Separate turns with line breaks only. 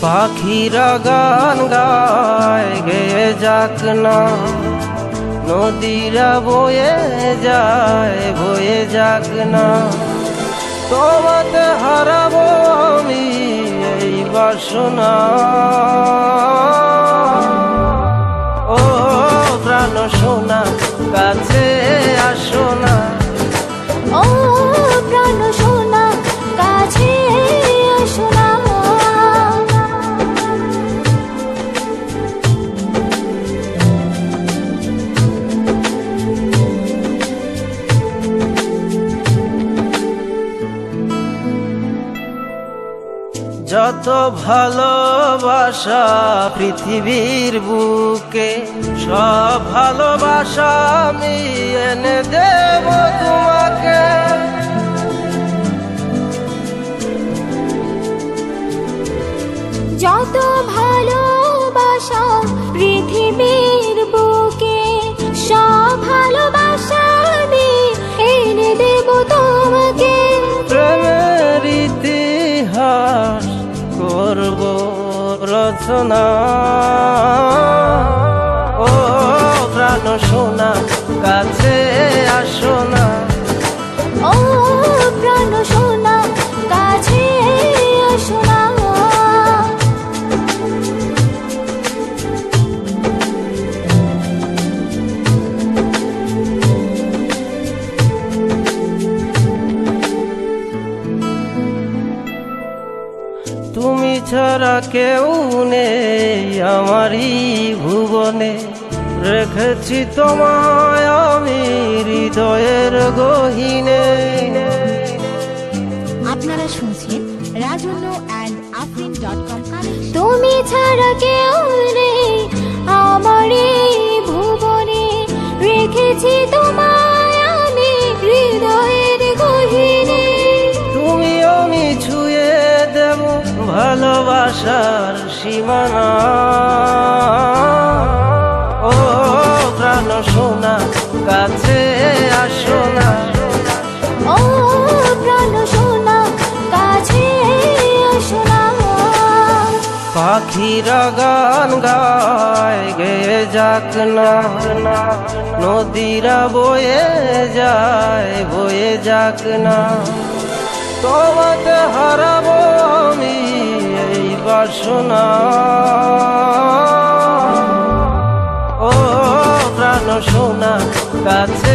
পাখিরা গান গায় গেয়ে যাক না, নদীরা বয়ে যাক না। তোমাতে হারাবো আমি এই বাসনা। ও প্রাণ সোনা কাছে আসো না,
ও প্রাণ সোনা কাছে আসো না।
যত ভালোবাসা পৃথিবীর বুকে, সব ভালোবাসা আমি এনে দেব তোমাকে।
যত ভালোবাসা পৃথিবীর বুকে, সব ভালোবাসা আমি এনে দেব তোমাকে।
প্রেমের ইতিহাস করব রচনা। ও প্রাণ সোনা কাছে আসো না,
ও প্রাণ সোনা কাছে আসো না।
তুমি ছাড়া কেউ নেই আমারই ভুবনে, রেখেছি তোমায় আমি হৃদয়ের গহীনে।
আপনারা শুনছেন rajonno&afrin.com কালেকশন।
তুমি ছাড়া কেউ নেই আমার এই ভুবনে, রেখেছি তোমায় আমি হৃদয়ের গহীনে।
তুমি আমি ছুঁয়ে দেব ভালোবাসার সীমানা। ও প্রাণ সোনা কাছে আসো না,
ও প্রাণ সোনা কাছে আসো না।
পাখিরা গান গায় গেয়ে যাক না, নদীরা বয়ে যাক না। তোমাতে হারাবো আমি এই বাসনা। ও প্রাণ সোনা কাছে